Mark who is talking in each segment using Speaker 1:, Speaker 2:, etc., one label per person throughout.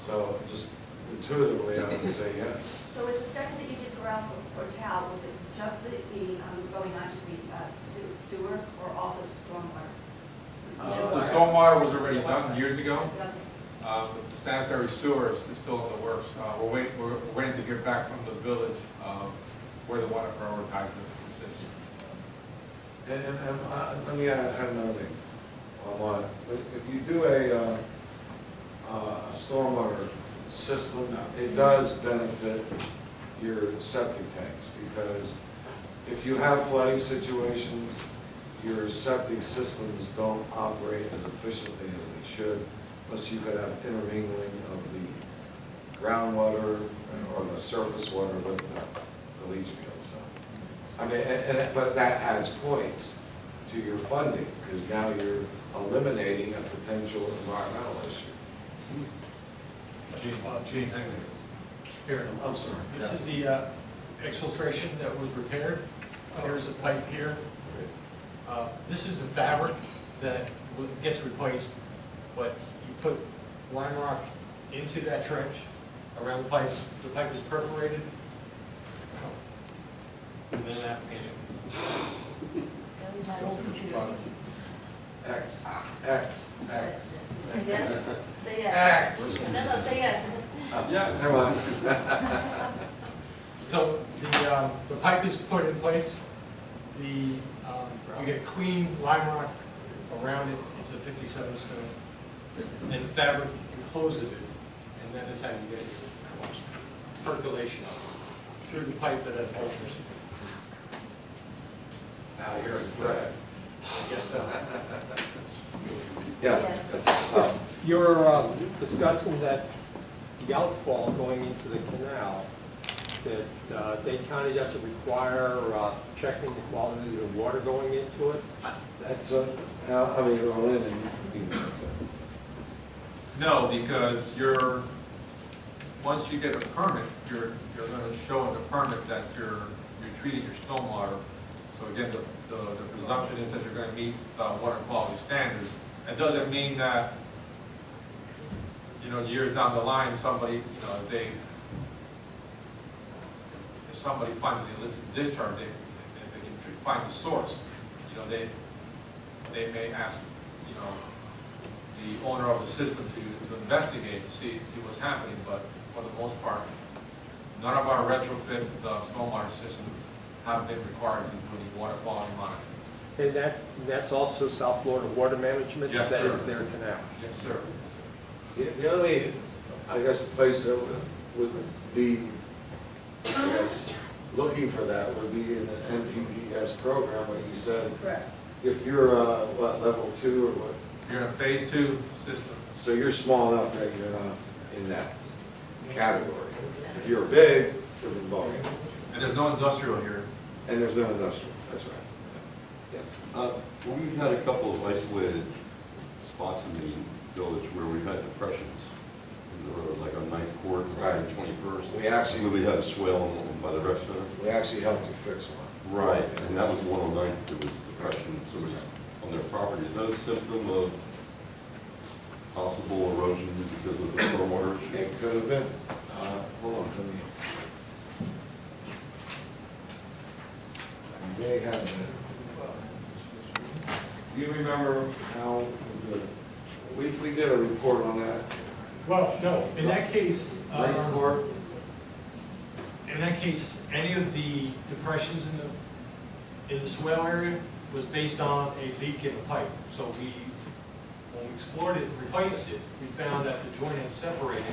Speaker 1: So just intuitively, I would say yes.
Speaker 2: So was the study that you did for Ralph Portal, was it just the going on to the sewer or also stormwater?
Speaker 3: The stormwater was already done years ago. The sanitary sewer is still in the works. We're waiting to hear back from the village where they want to prioritize the system.
Speaker 1: And let me add another thing. If you do a stormwater system, it does benefit your septic tanks, because if you have flooding situations, your septic systems don't operate as efficiently as they should, plus you could have intermingling of the groundwater or the surface water with the leach field. So, I mean, but that adds points to your funding, because now you're eliminating a potential environmental issue.
Speaker 4: Gene, here.
Speaker 1: I'm sorry.
Speaker 4: This is the exfiltration that was repaired. Here's a pipe here. This is the fabric that gets replaced, but you put lime rock into that trench around the pipe. The pipe is perforated. And then application.
Speaker 1: X.
Speaker 2: Say yes, say yes.
Speaker 1: X.
Speaker 2: No, say yes.
Speaker 3: Yes.
Speaker 1: Never mind.
Speaker 4: So the pipe is put in place. You get clean lime rock around it. It's a 57 stone, and the fabric encloses it, and that is how you get your percolation through the pipe that it holds it.
Speaker 1: Now you're in thread.
Speaker 4: I guess so.
Speaker 1: Yes.
Speaker 5: You're discussing that the outfall going into the canal, that Dade County doesn't require checking the quality of the water going into it?
Speaker 1: That's, I mean, Lynn, and you can answer.
Speaker 3: No, because once you get a permit, you're going to show in the permit that you're treating your stormwater. So again, the presumption is that you're going to meet water quality standards. It doesn't mean that, years down the line, somebody, if somebody finds an illicit discharge, they can find the source. They may ask, the owner of the system to investigate to see what's happening, but for the most part, none of our retrofit stormwater systems have been required to do any water quality monitoring.
Speaker 5: And that's also South Florida Water Management?
Speaker 3: Yes,
Speaker 5: that
Speaker 3: sir.
Speaker 5: is their canal?
Speaker 3: Yes, sir.
Speaker 1: The only, I guess, place that would be, I guess, looking for that would be in the NPDES program, where you said,
Speaker 2: Correct.
Speaker 1: if you're, level 2 or what?
Speaker 3: You're in a phase 2 system.
Speaker 1: So you're small enough that you're not in that category. If you're big, different ballgame.
Speaker 3: And there's no industrial here.
Speaker 1: And there's no industrial, that's right. Yes.
Speaker 6: Well, we've had a couple of isolated spots in the village where we've had depressions in the road, like on 9th Court,
Speaker 1: Right.
Speaker 6: and 21st.
Speaker 1: We
Speaker 6: We had a swale by the rec center.
Speaker 1: We actually helped you fix one.
Speaker 6: Right, and that was the one on 9th, there was depression, somebody on their property. Is that a symptom of possible erosion because of the stormwater issue?
Speaker 1: It could have been. Hold on, let me. I may have it. Do you remember how we did a report on that?
Speaker 4: Well, no, in that case,
Speaker 1: Ninth Court?
Speaker 4: any of the depressions in the swale area was based on a leak in the pipe. So when we explored it and replaced it, we found that the joint had separated.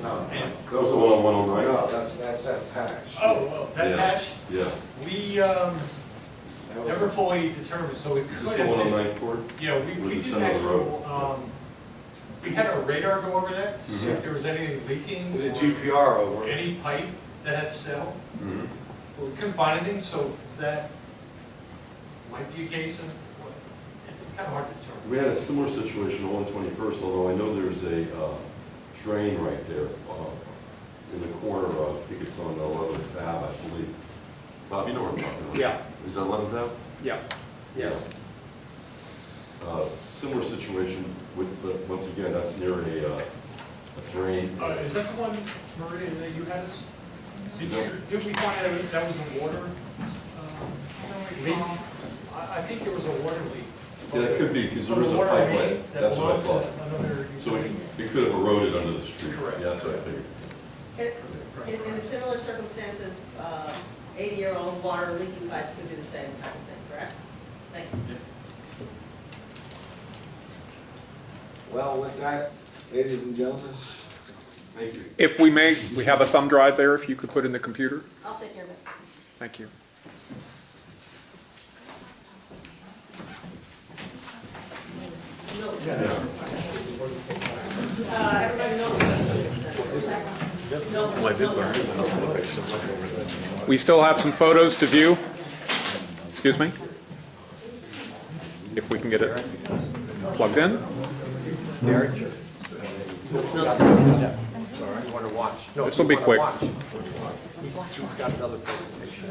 Speaker 1: No.
Speaker 4: And-
Speaker 6: That was the one on 109?
Speaker 1: No, that's that patch.
Speaker 4: Oh, that
Speaker 6: Yeah.
Speaker 4: patch,
Speaker 6: Yeah.
Speaker 4: we
Speaker 1: That was-
Speaker 4: never fully determined, so it
Speaker 6: Is
Speaker 4: could
Speaker 6: this
Speaker 4: have
Speaker 6: the one on
Speaker 4: been.
Speaker 6: 9th Court?
Speaker 4: Yeah, we
Speaker 6: Or
Speaker 4: did
Speaker 6: the center of the road?
Speaker 4: actual, we had our radar go over that to see
Speaker 1: Mhm.
Speaker 4: if there was anything leaking.
Speaker 1: We did
Speaker 4: or
Speaker 1: GPR over it.
Speaker 4: Any pipe that had settled.
Speaker 6: Mm-hmm.
Speaker 4: Well, we couldn't find anything, so that might be a case of, it's kind of hard to determine.
Speaker 6: We had a similar situation on 121st, although I know there's a drain right there in the corner of, I think it's on 11th Ave, I believe. Bob, you know what I'm talking about?
Speaker 5: Yeah.
Speaker 6: Is that 11th Ave?
Speaker 5: Yeah. Yes.
Speaker 6: Similar situation with, but once again, that's near a drain.
Speaker 4: Is that the one, Maria, that you had us? Did we find out that was a water leak? I think there was a water leak.
Speaker 6: Yeah, it could be, because there
Speaker 4: From
Speaker 6: is
Speaker 4: the
Speaker 6: a
Speaker 4: water
Speaker 6: pipeline.
Speaker 4: main that
Speaker 6: That's what I
Speaker 4: belonged
Speaker 6: thought.
Speaker 4: to another
Speaker 6: So
Speaker 4: utility.
Speaker 6: it could have eroded under the street.
Speaker 4: Correct.
Speaker 6: Yeah, that's what I figured.
Speaker 7: In similar circumstances, 80-year-old water leaking pipes could do the same type of thing, correct? Thank you.
Speaker 1: Well, with that, ladies and gentlemen,
Speaker 6: Thank you.
Speaker 8: If we may, we have a thumb drive there, if you could put in the computer.
Speaker 2: I'll take care of it.
Speaker 8: Thank you.
Speaker 7: Everybody knows.
Speaker 8: We still have some photos to view. Excuse me? If we can get it plugged in.
Speaker 5: You want to watch? No,
Speaker 8: This will be
Speaker 5: you wanna
Speaker 8: quick.
Speaker 5: watch. He's got another presentation.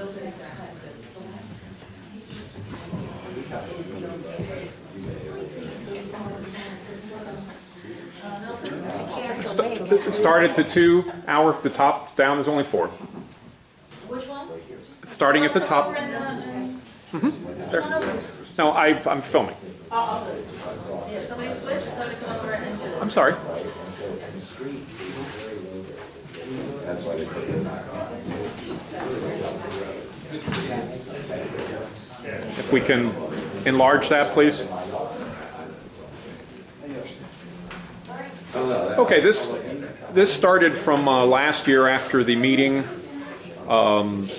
Speaker 8: Start at the 2 hour, the top down is only 4.
Speaker 2: Which one?
Speaker 8: Starting at the top.
Speaker 2: Over in the-
Speaker 8: There. No, I'm filming.
Speaker 2: Yeah, somebody switch, somebody come over and do this.
Speaker 8: I'm sorry. If we can enlarge that, please. Okay, this started from last year after the meeting and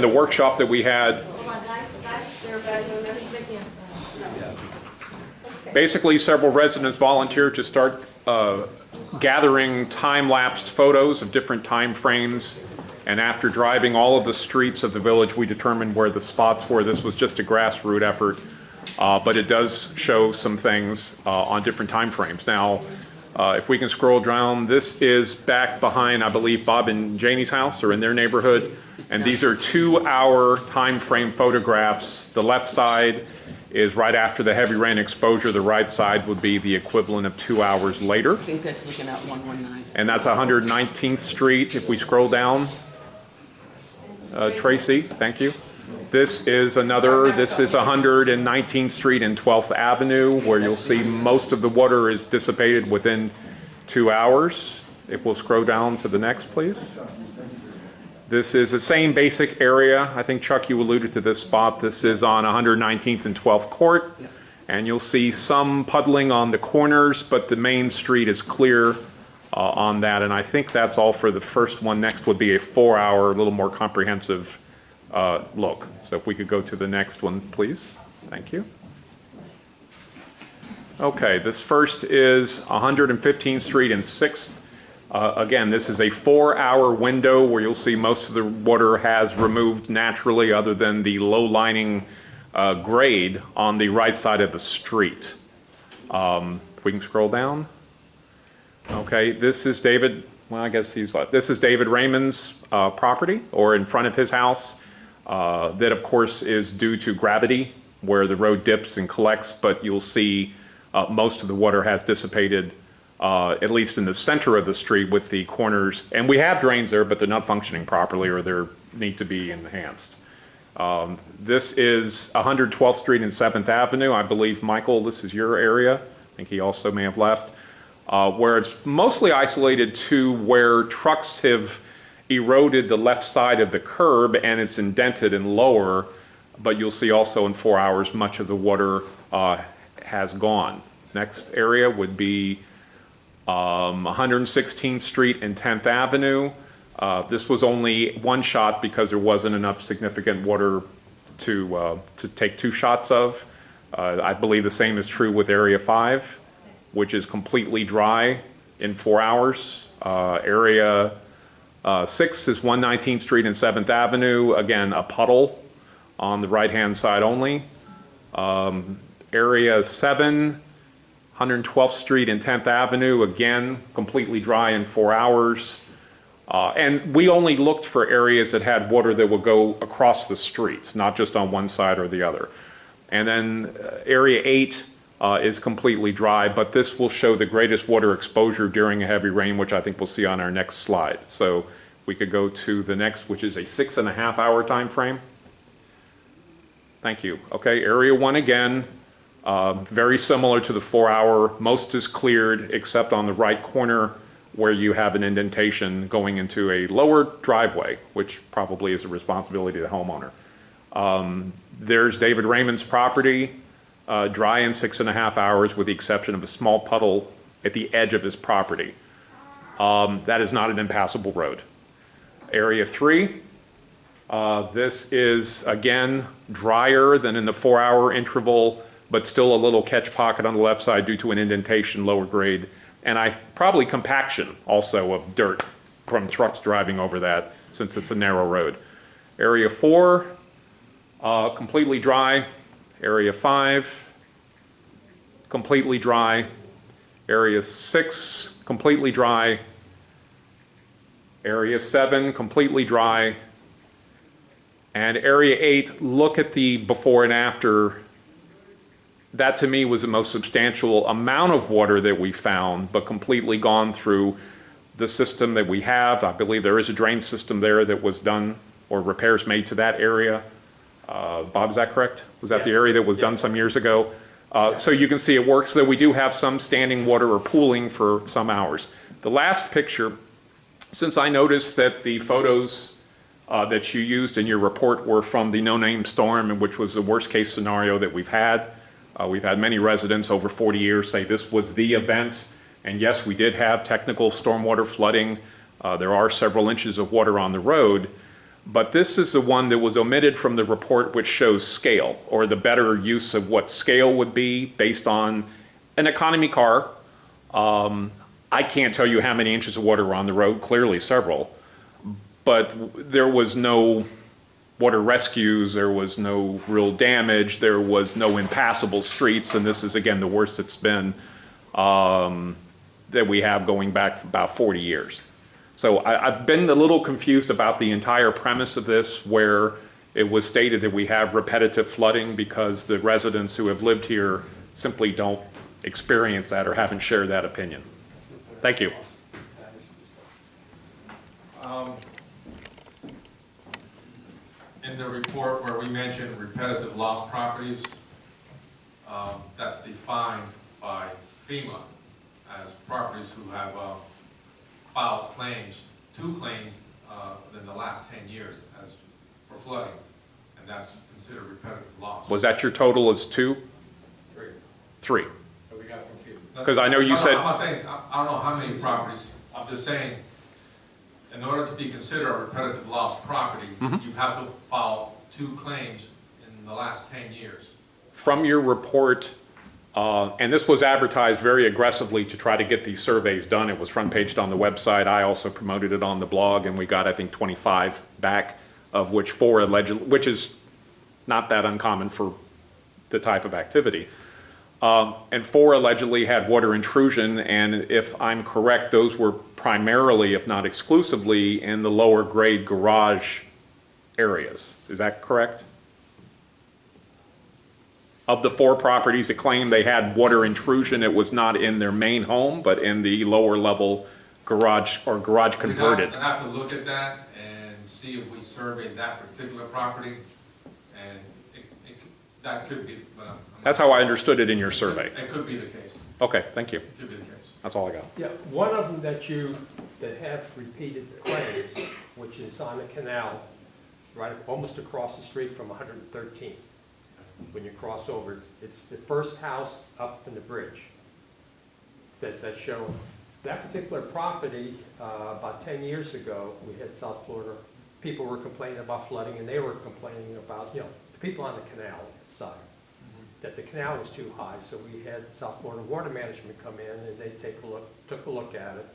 Speaker 8: the workshop that we had.
Speaker 2: Hold on, guys, they're ready.
Speaker 8: Basically, several residents volunteered to start gathering time-lapsed photos of different time frames. And after driving all of the streets of the village, we determined where the spots were. This was just a grassroots effort, but it does show some things on different time frames. Now, if we can scroll down, this is back behind, I believe, Bob and Janie's house or in their neighborhood. And these are 2-hour time frame photographs. The left side is right after the heavy rain exposure. The right side would be the equivalent of 2 hours later.
Speaker 9: I think that's looking at 119.
Speaker 8: And that's 119th Street. If we scroll down, Tracy, thank you. This is 119th Street and 12th Avenue, where you'll see most of the water is dissipated within 2 hours. If we'll scroll down to the next, please. This is the same basic area. I think, Chuck, you alluded to this spot. This is on 119th and 12th Court. And you'll see some puddling on the corners, but the main street is clear on that. And I think that's all for the first one. Next would be a 4-hour, a little more comprehensive look. So if we could go to the next one, please. Thank you. Okay, this first is 115th Street and 6th. Again, this is a 4-hour window where you'll see most of the water has removed naturally, other than the low-lining grade on the right side of the street. If we can scroll down. Okay, this is David, well, I guess this is David Raymond's property, or in front of his house. That, of course, is due to gravity, where the road dips and collects, but you'll see most of the water has dissipated, at least in the center of the street with the corners. And we have drains there, but they're not functioning properly, or they need to be enhanced. This is 112th Street and 7th Avenue. I believe, Michael, this is your area. I think he also may have left. Where it's mostly isolated to where trucks have eroded the left side of the curb and it's indented and lower, but you'll see also in 4 hours much of the water has gone. Next area would be 116th Street and 10th Avenue. This was only one shot because there wasn't enough significant water to take 2 shots of. I believe the same is true with Area 5, which is completely dry in 4 hours. Area 6 is 119th Street and 7th Avenue. Again, a puddle on the right-hand side only. Area 7, 112th Street and 10th Avenue, again, completely dry in 4 hours. And we only looked for areas that had water that would go across the street, not just on one side or the other. And then Area 8, is completely dry, but this will show the greatest water exposure during a heavy rain, which I think we'll see on our next slide. So we could go to the next, which is a 6.5 hour time frame. Thank you. Okay, area 1 again, very similar to the 4 hour. Most is cleared except on the right corner where you have an indentation going into a lower driveway, which probably is a responsibility of the homeowner. There's David Raymond's property, dry in 6.5 hours with the exception of a small puddle at the edge of his property. That is not an impassable road. Area 3, this is again drier than in the 4 hour interval, but still a little catch pocket on the left side due to an indentation, lower grade, and probably compaction also of dirt from trucks driving over that since it's a narrow road. Area 4, completely dry. Area 5, completely dry. Area 6, completely dry. Area 7, completely dry. And area 8, look at the before and after. That to me was the most substantial amount of water that we found, but completely gone through the system that we have. I believe there is a drain system there that was done or repairs made to that area. Bob, is that correct? Was that the area that was done some years ago? So you can see it works, though we do have some standing water or pooling for some hours. The last picture, since I noticed that the photos that you used in your report were from the no-name storm, which was the worst case scenario that we've had. We've had many residents over 40 years say this was the event. And yes, we did have technical stormwater flooding. There are several inches of water on the road. But this is the one that was omitted from the report, which shows scale, or the better use of what scale would be based on an economy car. I can't tell you how many inches of water were on the road, clearly several. But there was no water rescues, there was no real damage, there was no impassable streets, and this is again the worst it's been that we have going back about 40 years. So I've been a little confused about the entire premise of this, where it was stated that we have repetitive flooding because the residents who have lived here simply don't experience that or haven't shared that opinion. Thank you.
Speaker 3: In the report where we mentioned repetitive loss properties, that's defined by FEMA as properties who have filed claims, 2 claims in the last 10 years as for flooding, and that's considered repetitive loss.
Speaker 8: Was that your total as 2?
Speaker 3: 3.
Speaker 8: 3.
Speaker 1: That we got from FEMA.
Speaker 8: Because I know you said...
Speaker 3: I'm not saying, I don't know how many properties, I'm just saying, in order to be considered a repetitive loss property, you have to file 2 claims in the last 10 years.
Speaker 8: From your report, and this was advertised very aggressively to try to get these surveys done. It was front paged on the website. I also promoted it on the blog, and we got, I think, 25 back, of which 4 allegedly, which is not that uncommon for the type of activity. And 4 allegedly had water intrusion, and if I'm correct, those were primarily, if not exclusively, in the lower grade garage areas. Is that correct? Of the 4 properties that claimed they had water intrusion, it was not in their main home, but in the lower level garage or garage converted.
Speaker 3: I'd have to look at that and see if we surveyed that particular property, and that could be.
Speaker 8: That's how I understood it in your survey.
Speaker 3: It could be the case.
Speaker 8: Okay, thank you.
Speaker 3: It could be the case.
Speaker 8: That's all I got.
Speaker 5: Yeah, one of them that have repeated claims, which is on the canal, right almost across the street from 113th. When you cross over, it's the first house up in the bridge that show. That particular property, about 10 years ago, we had South Florida, people were complaining about flooding, and they were complaining about, the people on the canal side, that the canal was too high. So we had South Florida Water Management come in, and they took a look at it,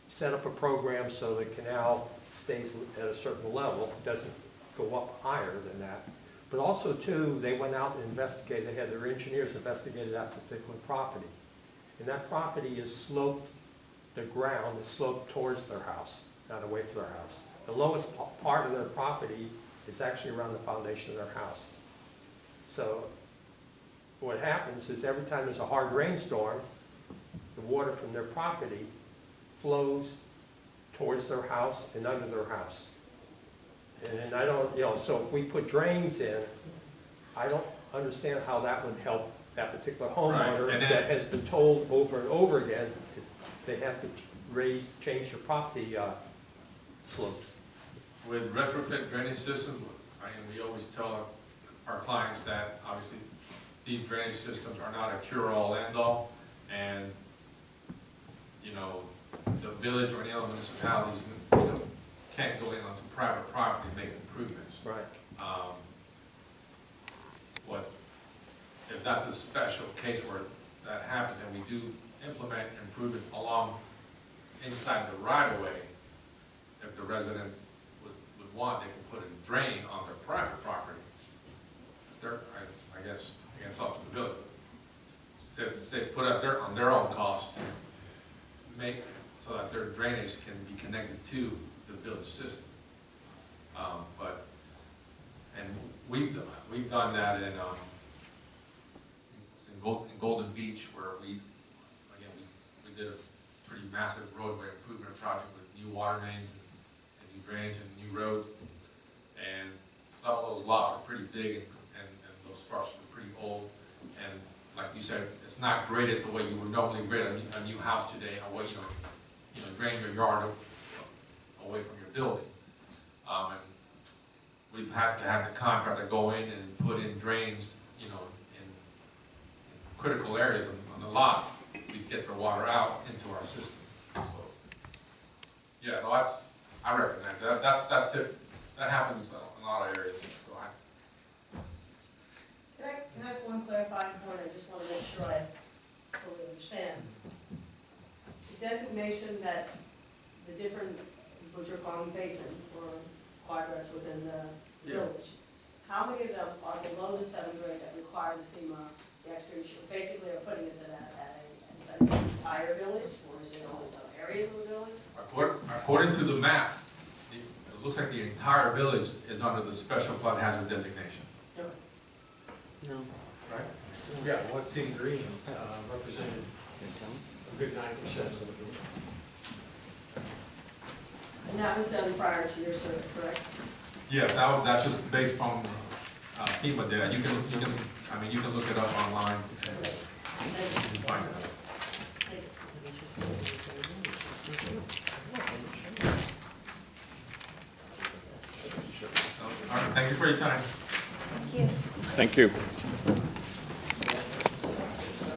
Speaker 5: set up a program so the canal stays at a certain level, doesn't go up higher than that. But also, too, they went out and investigated, they had their engineers investigate that particular property. And that property is sloped, the ground is sloped towards their house, not away from their house. The lowest part of their property is actually around the foundation of their house. So what happens is every time there's a hard rainstorm, the water from their property flows towards their house and under their house. And I don't, so if we put drains in, I don't understand how that would help that particular homeowner
Speaker 3: Right, and then-
Speaker 5: that has been told over and over again, they have to change their property slopes.
Speaker 3: With retrofit drainage systems, I mean, we always tell our clients that obviously these drainage systems are not a cure-all, end-all, and, the village or any other municipalities, can't go in onto private property and make improvements.
Speaker 5: Right.
Speaker 3: If that's a special case where that happens and we do implement improvements along inside the right-of-way, if the residents would want, they can put a drain on their private property. I guess it's up to the village. Say put up dirt on their own cost to make so that their drainage can be connected to the village system. And we've done that in Golden Beach, where we did a pretty massive roadway improvement project with new water mains and new drains and new roads. And some of those lots are pretty big and those structures are pretty old. And like you said, it's not graded the way you would normally grade a new house today, or way, drain your yard away from your building. And we've had to have the contractor go in and put in drains, in critical areas on the lot to get the water out into our system. So, yeah, no, I recognize that. That's different. That happens in a lot of areas. So
Speaker 7: Can I ask one clarifying point? I just want to make sure I fully understand. The designation that the different, what you're calling basins or quadrants within the village, how many of them are below the 7th grade that require the FEMA, the extra insurance? Basically, are putting this in the entire village, or is it only some areas of the village?
Speaker 3: according to the map, it looks like the entire village is under the special flood hazard designation.
Speaker 9: No.
Speaker 4: Right? Yeah, what's in green represented a good 9% of the village.
Speaker 7: And that was done prior to your survey, correct?
Speaker 3: Yes, that's just based on FEMA data. You can look it up online.
Speaker 7: Okay.
Speaker 3: You can find it.
Speaker 7: Thank you.
Speaker 3: All right, thank you for your time.
Speaker 2: Thank you.
Speaker 8: Thank you.